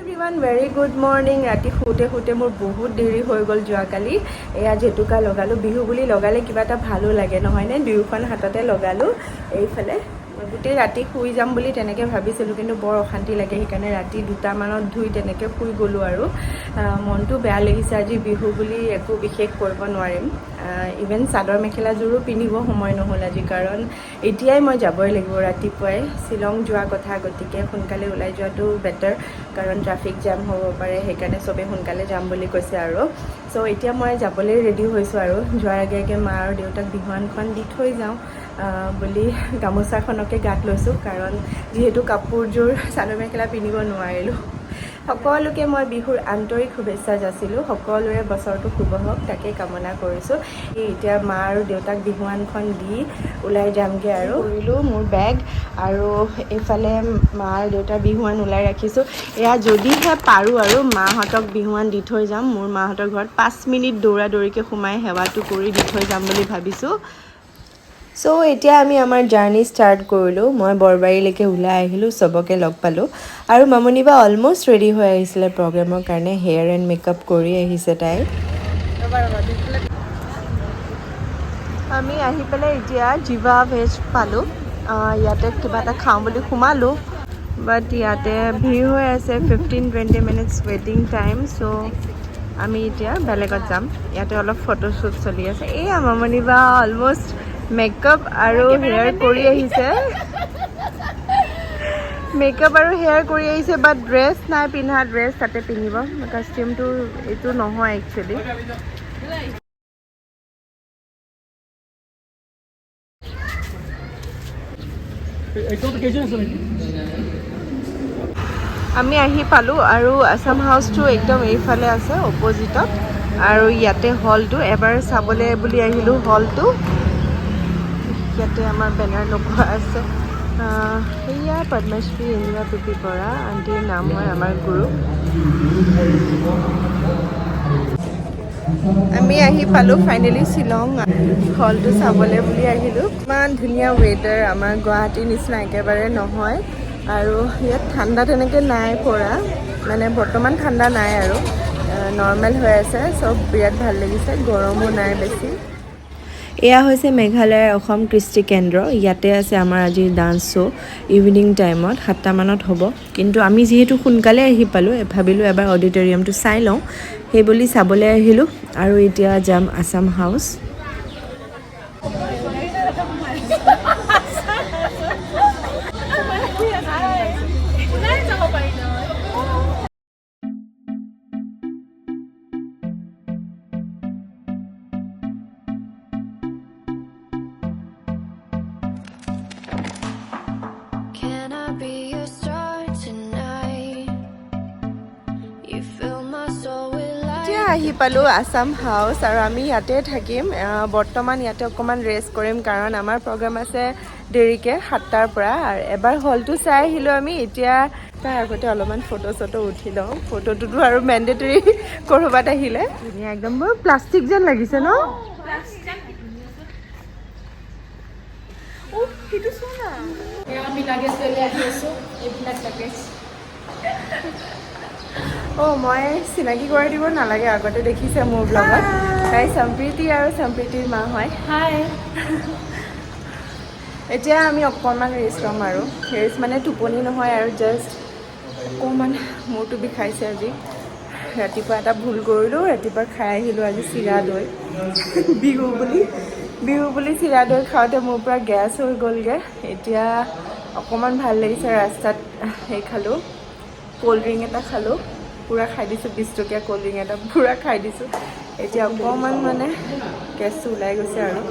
Everyone very good morning. ৰাতি শুতে শুতে মোৰ বহুত দেৰি হৈ গ'ল যোৱাকালি। এয়া জেতুকা লগালোঁ, বিহু বুলি লগালে কিবা এটা ভালো লাগে নহয়নে? দুয়োখন হাততে লগালোঁ। এইফালে গোটেই ৰাতি শুই যাম বুলি তেনেকৈ ভাবিছিলোঁ, কিন্তু বৰ অশান্তি লাগে, সেইকাৰণে ৰাতি 2টামানত ধুই তেনেকৈ শুই গ'লোঁ আৰু মনটো বেয়া লাগিছে। আজি বিহু বুলি একো বিশেষ কৰিব নোৱাৰিম। ইভেন চাদৰ মেখেলাযোৰো পিন্ধিব সময় নহ'ল আজি, কাৰণ এতিয়াই মই যাবই লাগিব ৰাতিপুৱাই শ্বিলং যোৱা কথা, গতিকে সোনকালে ওলাই যোৱাটো বেটাৰ, কাৰণ ট্ৰাফিক জাম হ'ব পাৰে, সেইকাৰণে চবেই সোনকালে যাম বুলি কৈছে আৰু চ' এতিয়া মই যাবলৈ ৰেডি হৈছোঁ আৰু যোৱাৰ আগে আগে মা আৰু দেউতাক বিহুৱানখন দি থৈ যাওঁ বুলি গামোচাখনকে গাত লৈছোঁ, কাৰণ যিহেতু কাপোৰযোৰ চাদৰ মেখেলা পিন্ধিব নোৱাৰিলোঁ। সকলোকে মই বিহুৰ আন্তৰিক শুভেচ্ছা যাচিলোঁ। সকলোৰে বছৰটো শুভ হওক তাকে কামনা কৰিছোঁ। এতিয়া মা আৰু দেউতাক বিহুৱানখন দি ওলাই যামগৈ আৰু কৰিলোঁ মোৰ বেগ, আৰু এইফালে মা আৰু দেউতাৰ বিহুৱান ওলাই ৰাখিছোঁ। এয়া যদিহে পাৰোঁ আৰু মাহঁতক বিহুৱান দি থৈ যাম। মোৰ মাহঁতৰ ঘৰত 5 মিনিট দৌৰা দৌৰিকৈ সোমাই সেৱাটো কৰি দি থৈ যাম বুলি ভাবিছোঁ। চ' এতিয়া আমি আমাৰ জাৰ্ণি ষ্টাৰ্ট কৰিলোঁ। মই বৰবাৰীলৈকে ওলাই আহিলোঁ, চবকে লগ পালোঁ, আৰু মামনি বা অলমষ্ট ৰেডি হৈ আহিছিলে প্ৰগ্ৰেমৰ কাৰণে। হেয়াৰ এণ্ড মেকআপ কৰি আহিছে তাই। আমি আহি পেলাই এতিয়া জিভা ভেজ পালোঁ। ইয়াতে কিবা এটা খাওঁ বুলি সোমালোঁ, বাট ইয়াতে ভিৰ হৈ আছে, 15-20 মিনিটছ ৱেইটিং টাইম। চ' আমি এতিয়া বেলেগত যাম। ইয়াতে অলপ ফটোশ্বুট চলি আছে। এয়া মামনি বা অলমষ্ট মেকআপ আৰু হেয়াৰ কৰি আহিছে। মেকআপ আৰু হেয়াৰ কৰি আহিছে, বাট ড্ৰেছ নাই পিন্ধা। ড্ৰেছ তাতে পিন্ধিব, কষ্টিউমটো এইটো নহয় একচুৱেলি। আমি আহি পালোঁ, আৰু আছাম হাউচটো একদম এইফালে আছে অপজিটত, আৰু ইয়াতে হলটো এবাৰ চাবলৈ বুলি আহিলোঁ। হলটো ইয়াতে আমাৰ বেনাৰ লগোৱা আছে। সেয়া পদ্মশ্ৰী ইন্দিৰা টুপি পৰা আণ্টিৰ নাম হয় আমাৰ গুৰু। আমি আহি পালোঁ ফাইনেলি শ্বিলং। হলটো চাবলৈ বুলি আহিলোঁ। ইমান ধুনীয়া ৱেডাৰ, আমাৰ গুৱাহাটীৰ নিচিনা একেবাৰে নহয়, আৰু ইয়াত ঠাণ্ডা তেনেকৈ নাই পৰা, মানে বৰ্তমান ঠাণ্ডা নাই আৰু নৰ্মেল হৈ আছে চব। বিৰাট ভাল লাগিছে, গৰমো নাই বেছি। এয়া হৈছে মেঘালয়ৰ অসম কৃষ্টি কেন্দ্ৰ। ইয়াতে আছে আমাৰ আজিৰ ডান্স শ্ব'। ইভিনিং টাইমত 7টামানত হ'ব, কিন্তু আমি যিহেতু সোনকালে আহি পালোঁ, ভাবিলোঁ এবাৰ অডিটৰিয়ামটো চাই লওঁ, সেইবুলি চাবলৈ আহিলোঁ। আৰু এতিয়া যাম আছাম হাউচ। আহি পালোঁ আছাম হাউচ, আৰু আমি ইয়াতে থাকিম। বৰ্তমান ইয়াতে অকণমান ৰেষ্ট কৰিম, কাৰণ আমাৰ প্ৰগ্ৰাম আছে দেৰিকৈ 7টাৰ পৰা। আৰু এবাৰ হলটো চাই আহিলোঁ আমি, এতিয়া তাৰ আগতে অলপমান ফটো চটো উঠি লওঁ। ফটোটোতো আৰু মেণ্ডেটৰী ক'ৰবাত আহিলে। ধুনীয়া একদম, বৰ প্লাষ্টিক যেন লাগিছে ন? মই চিনাকি কৰি দিব নালাগে, আগতে দেখিছে মোৰ ব্লগত। তাই সম্প্ৰীতি, আৰু সম্প্ৰীতিৰ মা হয়। হাই। এতিয়া আমি অকণমান ৰেষ্ট ল'ম, আৰু ৰেষ্ট মানে টোপনি নহয়, আৰু জাষ্ট অকণমান মূৰটো বিষাইছে আজি। ৰাতিপুৱা এটা ভুল কৰিলোঁ, ৰাতিপুৱা খাই আহিলোঁ আজি চিৰা দৈ। বিহু বুলি চিৰা দৈ খাওঁতে মোৰ পৰা গেছ হৈ গ'লগৈ। এতিয়া অকণমান ভাল লাগিছে। ৰাস্তাত সেই খালোঁ, ক'ল্ড ড্ৰিংক এটা খালোঁ, পূৰা খাই দিছোঁ। 20 টকীয়া ক'ল্ড ড্ৰিংক এটা পূৰা খাই দিছোঁ। এতিয়া অকণমান মানে গেছটো ওলাই গৈছে আৰু।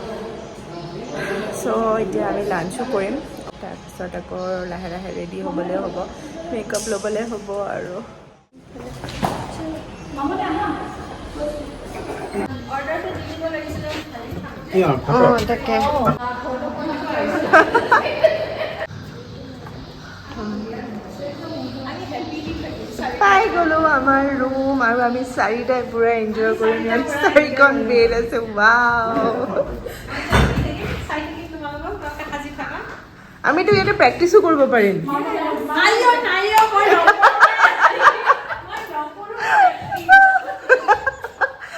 চ' এতিয়া আমি লাঞ্চো কৰিম, তাৰপিছত আকৌ লাহে লাহে ৰেডি হ'বলৈ হ'ব, মেকআপ ল'বলৈ হ'ব আৰু। তাকে পাই গ'লোঁ আমাৰ ৰুম, আৰু আমি 4টাই পূৰা এনজয় কৰিম। ইয়াত 4খন বেড আছে। ৱাও, আমিতো ইয়াতে প্ৰেক্টিছো কৰিব পাৰিম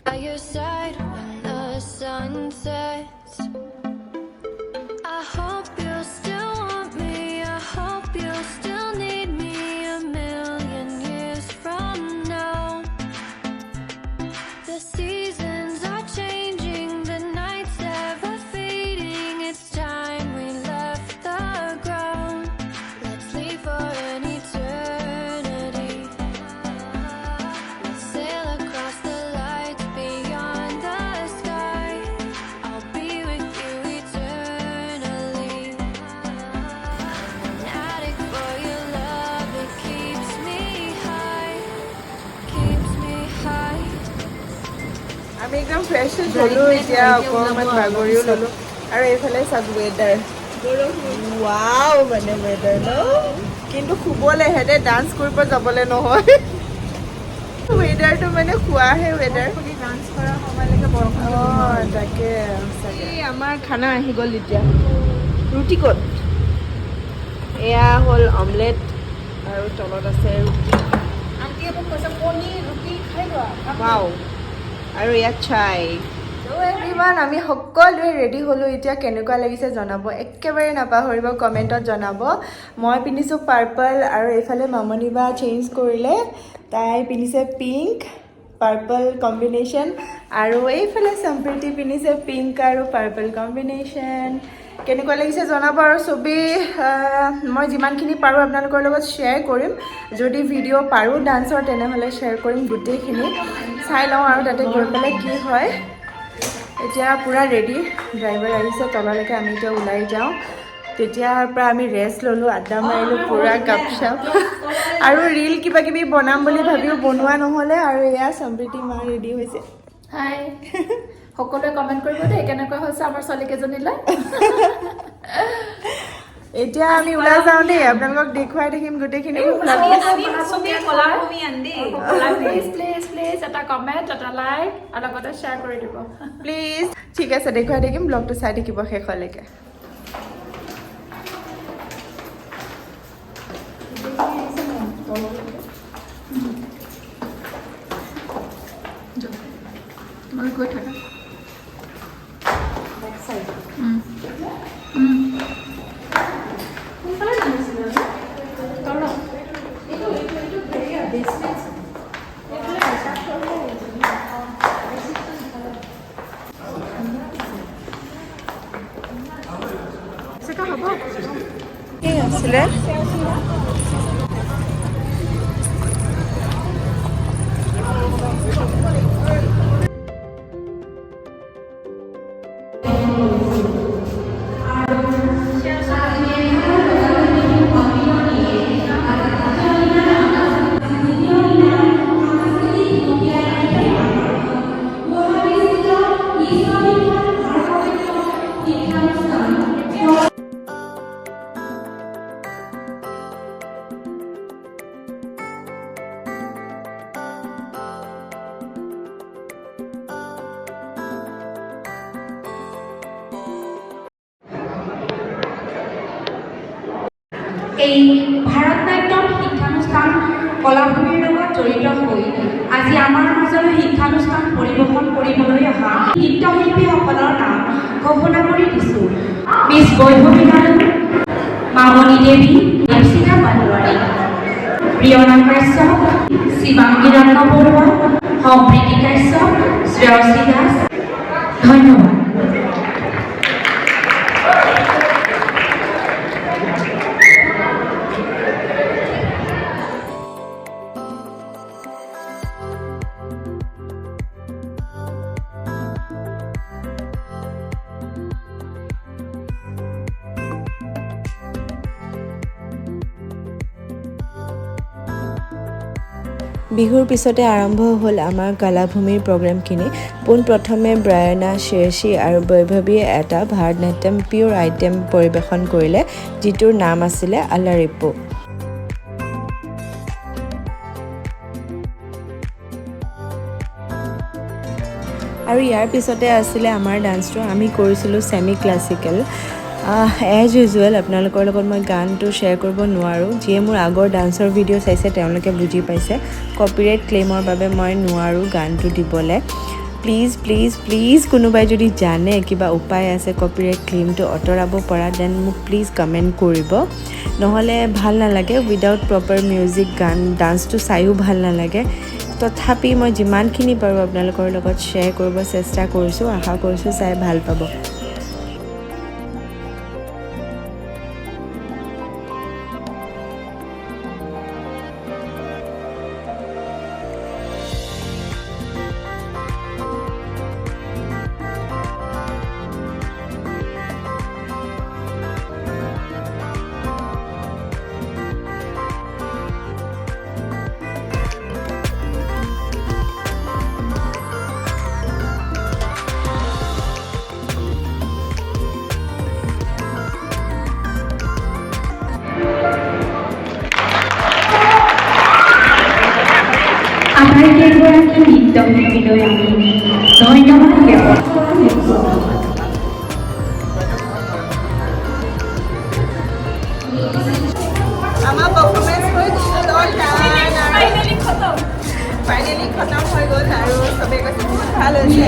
By your side when the sun sets. I hope you still want me. I hope you still need me a million years from now. The seasons are changing, the nights ever fading. It's time we left the ground. Let's leave for an eternity. Let's sail across the lights beyond the sky. I'll be with you eternally. An addict for your love, it keeps me high, keeps me high. আমি একদম fresh হ'লোঁ এতিয়া অকণমান বাগৰিও ল'লোঁ আৰু এইফালে চাওক weather wow মানে ৱেডাৰ ন কিন্তু শুবলৈ হেঁতে ডান্স কৰিব যাবলৈ নহয় ৱেডাৰটো মানে খোৱাহে ৱেডাৰ ডান্স কৰা সময়লৈকে অঁ তাকে আমাৰ খানা আহি গ'ল এতিয়া ৰুটি ক'ত এয়া হ'ল অমলেট আৰু তলত আছে ৰুটি আণ্টিয়ে মোক কৈছে পনীৰ ৰুটি খাই লোৱা ৱাও আৰু ইয়াত চাই এভৰিৱান আমি সকলোৱে ৰেডি হ'লোঁ এতিয়া কেনেকুৱা লাগিছে জনাব একেবাৰে নাপাহৰিব কমেণ্টত জনাব মই পিন্ধিছোঁ পাৰ্পল আৰু এইফালে মামনি বা চেঞ্জ কৰিলে তাই পিন্ধিছে পিংক পাৰ্পল কম্বিনেশ্যন আৰু এইফালে সম্প্ৰীতি পিন্ধিছে পিংক আৰু পাৰ্পল কম্বিনেশ্যন কেনেকুৱা লাগিছে জনাব আৰু চবেই মই যিমানখিনি পাৰোঁ আপোনালোকৰ লগত শ্বেয়াৰ কৰিম যদি ভিডিঅ' পাৰোঁ ডান্সৰ তেনেহ'লে শ্বেয়াৰ কৰিম গোটেইখিনি চাই লওঁ আৰু তাতে গৈ পেলাই কি হয় এতিয়া পূৰা ৰেডি ড্ৰাইভাৰ আহিছে তললৈকে আমি এতিয়া ওলাই যাওঁ তেতিয়াৰ পৰা আমি ৰেষ্ট ল'লোঁ আড্ডা মাৰিলোঁ পূৰা কাপ চাপ আৰু ৰীল কিবা কিবি বনাম বুলি ভাবিও বনোৱা নহ'লে আৰু এয়া সম্প্ৰীতি মা ৰেডি হৈছে হাই সকলোৱে কমেণ্ট কৰিব দেই কেনেকুৱা হৈছে আমাৰ ছোৱালীকেইজনীলৈ এতিয়া আমি ওলাই যাওঁ দেই আপোনালোকক দেখুৱাই থাকিম গোটেইখিনি প্লিজ এটা কমেণ্ট এটা লাইক আৰু লগতে শ্বেয়াৰ কৰি দিব প্লিজ ঠিক আছে দেখুৱাই থাকিম ব্লগটো চাই থাকিব শেষলৈকে মই গৈ থাকা হ'ব কি আছিলে এই ভাৰতনাট্যম শিক্ষানুষ্ঠান কলাভূমিৰ লগত জড়িত হৈ আজি আমাৰ মাজলৈ শিক্ষানুষ্ঠান পৰিৱেশন কৰিবলৈ অহা নৃত্যশিল্পীসকলৰ নাম ঘোষণা কৰি দিছোঁ মিছ বৈভৱী নাডু মামনি দেৱী দেৱশিখা পাটোৱাৰী প্ৰিয়না কাশ্যপ শিৱাংগী ৰত্ন বৰুৱা সম্প্ৰীতি কাশ্যপ শ্ৰেয়সী দাস ধন্যবাদ বিহুৰ পিছতে আৰম্ভ হ'ল আমাৰ কলাভূমিৰ প্ৰগ্ৰেমখিনি পোনপ্ৰথমে ব্ৰায়না শ্ৰেয়সী আৰু বৈভৱীয়ে এটা ভাৰতনাট্যম পিয়'ৰ আইটেম পৰিৱেশন কৰিলে যিটোৰ নাম আছিলে আলাৰিপ্পু আৰু ইয়াৰ পিছতে আছিলে আমাৰ ডান্সটো আমি কৰিছিলোঁ ছেমি ক্লাছিকেল এজ ইউজুৱেল আপোনালোকৰ লগত মই গানটো শ্বেয়াৰ কৰিব নোৱাৰোঁ। যিয়ে মোৰ আগৰ ডান্সৰ ভিডিঅ' চাইছে তেওঁলোকে বুজি পাইছে কপিৰাইট ক্লেইমৰ বাবে মই নোৱাৰোঁ গানটো দিবলৈ। প্লিজ প্লিজ প্লিজ কোনোবাই যদি জানে কিবা উপায় আছে কপিৰাইট ক্লেইমটো আঁতৰাব পৰা দেন মোক প্লিজ কমেণ্ট কৰিব। নহ'লে ভাল নালাগে উইদাউট প্ৰপাৰ মিউজিক গান ডান্সটো চায়ো ভাল নালাগে। তথাপি মই যিমানখিনি পাৰোঁ আপোনালোকৰ লগত শ্বেয়াৰ কৰিব চেষ্টা কৰিছোঁ। আশা কৰিছোঁ চাই ভাল পাব। আমাৰ কেইগৰাকী নৃত্যশিল্পীলৈ আমি ধন্যবাদ জ্ঞাপন কৰিছোঁ। আমাৰ পাৰফৰ্মেঞ্চ হৈ গ'ল ফাইনেলি খতম হৈ গ'ল আৰু চবেই কৈছে বহুত ভাল হৈছে।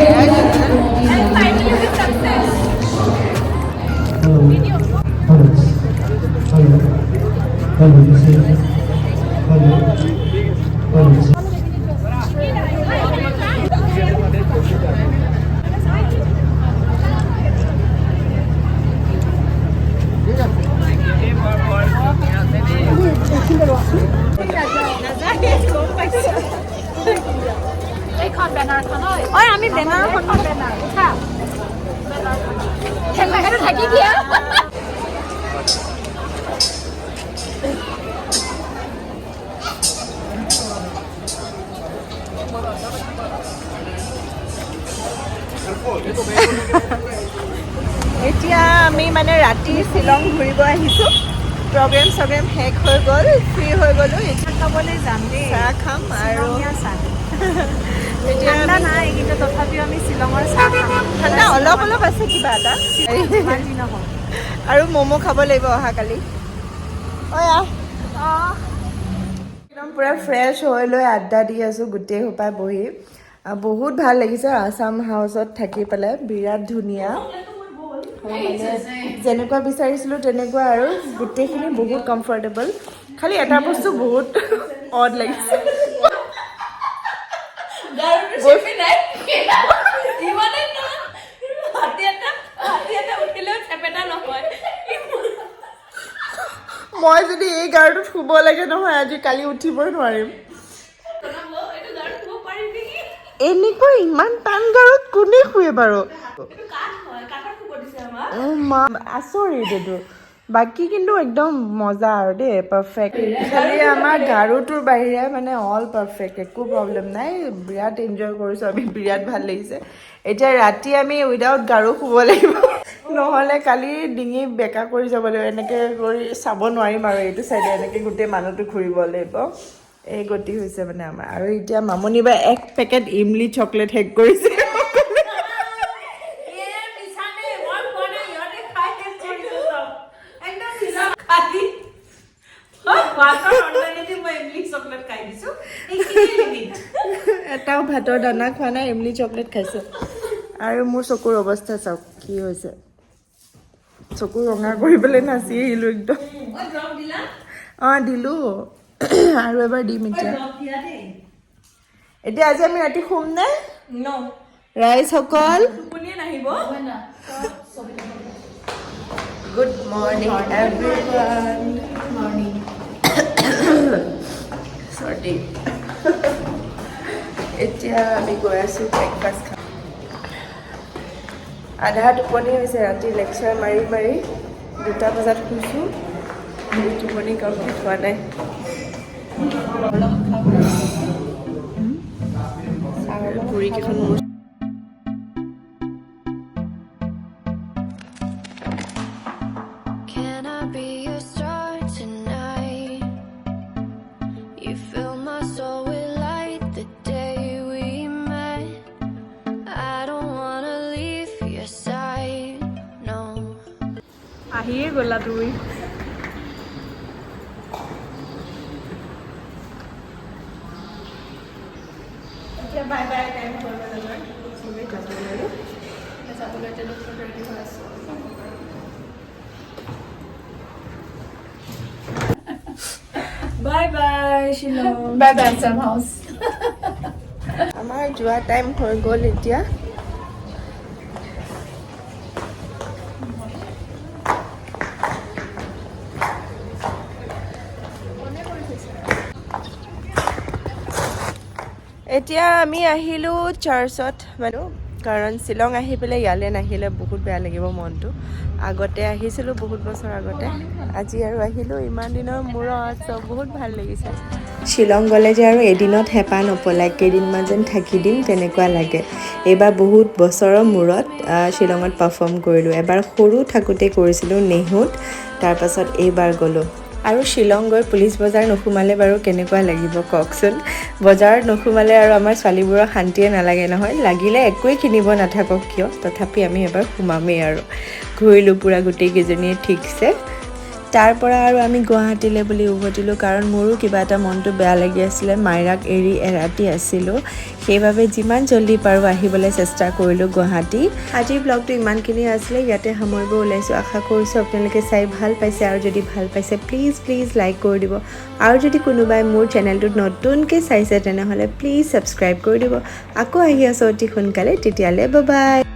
এইখন বেনাৰখন ঐ আমি বেনাৰখন উঠা সেইটো থাকি দিয়া। এতিয়া আমি মানে ৰাতি শ্বিলং ঘূৰিব আহিছোঁ। প্ৰগ্ৰেম চগ্ৰেম শেষ হৈ গ'ল, ফ্ৰী হৈ গ'লোঁ। এতিয়া খাবলৈ যাম দেই চাহ খাম আৰু চাহ এতিয়া ঠাণ্ডা নাই কিন্তু তথাপিও আমি শ্বিলঙৰ চাহ খাম। ঠাণ্ডা অলপ অলপ আছে কিবা এটা যিমান যি নহওক আৰু ম'ম' খাব লাগিব অহাকালি। ঐ আহ একদম পূৰা ফ্ৰেছ হৈ লৈ আড্ডা দি আছোঁ গোটেই সোপাই বহি। বহুত ভাল লাগিছে আছাম হাউচত থাকি পেলাই। বিৰাট ধুনীয়া, মানে যেনেকুৱা বিচাৰিছিলোঁ তেনেকুৱা আৰু গোটেইখিনি বহুত কমফৰ্টেবল। খালি এটা বস্তু বহুত অড লাগিছে, মই যদি এই গাৰুটোত শুব লাগে নহয় আজি কালি উঠিবই নোৱাৰিম। এনেকুৱা ইমান টান গাৰুত কোনে শুৱে বাৰু? আচৰিত এইটো। বাকী কিন্তু একদম মজা আৰু দেই, পাৰফেক্ট। খালি আমাৰ গাৰুটোৰ বাহিৰে মানে অল পাৰফেক্ট, একো প্ৰব্লেম নাই। বিৰাট এনজয় কৰিছোঁ আমি, বিৰাট ভাল লাগিছে। এতিয়া ৰাতি আমি উইদাউট গাৰু শুব লাগিব, নহ'লে কালি ডিঙি বেকা কৰি যাব লাগিব। এনেকৈ কৰি চাব নোৱাৰিম আৰু এইটো চাইডে এনেকৈ গোটেই মানুহটো ঘূৰিব লাগিব। এই গতি হৈছে মানে আমাৰ। আৰু এতিয়া মামনি বা 1 পেকেট ইমলি চকলেট শেষ কৰিছে। এটাও ভাতৰ দানা খোৱা নাই, ইমলি চকলেট খাইছে। আৰু মোৰ চকুৰ অৱস্থা চাওক কি হৈছে, চকু ৰঙা কৰি পেলাই নাচি আহিলোঁ একদম। অঁ দিলোঁ, আৰু এবাৰ দিম এতিয়া। এতিয়া আজি আমি ৰাতি শুম নে? ৰাইজসকল গুড মৰ্ণিং এভৰিৱান। চৰ্দি। এতিয়া আমি গৈ আছোঁ ব্ৰেকফাষ্ট খাম। আধা টোপনি হৈছে, ৰাতি লেকচাৰ মাৰি মাৰি 2টা বজাত শুইছোঁ। টোপনি কমপ্লিট হোৱা নাই। পুৰি কেইখন মোৰ Can I be your star tonight? You fill my soul with light the day we met. I don't wanna leave your side, no. আহিয়ে গ'লা তুমি এতিয়া বাই বাই টাইম হৈ গ'ল আমাৰ চবেই যাবলৈ আৰু যাবলৈ এতিয়া ডক্টৰ ৰেডি হৈ আছোঁ bye bye Shillong bye bye চাম হাউচ আমাৰ যোৱা টাইম হৈ গ'ল এতিয়া এতিয়া আমি আহিলোঁ চাৰ্চত মানে কাৰণ শ্বিলং আহি পেলাই ইয়ালৈ নাহিলে বহুত বেয়া লাগিব মনটো আগতে আহিছিলোঁ বহুত বছৰ আগতে আজি আৰু আহিলোঁ ইমান দিনৰ মূৰত চব বহুত ভাল লাগিছে শ্বিলং গ'লে যে আৰু এদিনত হেঁপাহ নপলায় কেইদিনমান যেন থাকি দিম তেনেকুৱা লাগে এইবাৰ বহুত বছৰৰ মূৰত শ্বিলঙত পাৰফৰ্ম কৰিলোঁ এবাৰ সৰু থাকোঁতে কৰিছিলোঁ নেহুত তাৰপাছত এইবাৰ গ'লোঁ আৰু শ্বিলং গৈ পুলিচ বজাৰ নোসোমালে বাৰু কেনেকুৱা লাগিব কওকচোন বজাৰত নোসোমালে আৰু আমাৰ ছোৱালীবোৰৰ শান্তিয়ে নালাগে নহয় লাগিলে একোৱেই কিনিব নাথাকক কিয় তথাপি আমি এবাৰ সোমামেই আৰু ঘূৰিলোঁ পূৰা গোটেইকেইজনীয়ে ঠিকছে তাৰ পৰা আৰু আমি গুৱাহাটীলৈ বুলি উভতিলোঁ কাৰণ মোৰো কিবা এটা মনটো বেয়া লাগি আছিলে মাইৰাক এৰি এৰাতি আছিলোঁ সেইবাবে যিমান জল্দি পাৰোঁ আহিবলৈ চেষ্টা কৰিলোঁ গুৱাহাটী আজিৰ ব্লগটো ইমানখিনি আছিলে ইয়াতে সামৰিব ওলাইছোঁ আশা কৰিছোঁ আপোনালোকে চাই ভাল পাইছে আৰু যদি ভাল পাইছে প্লিজ লাইক কৰি দিব আৰু যদি কোনোবাই মোৰ চেনেলটোত নতুনকৈ চাইছে তেনেহ'লে প্লিজ ছাবস্ক্ৰাইব কৰি দিব আকৌ আহি আছোঁ অতি সোনকালে তেতিয়ালৈ বাই বাই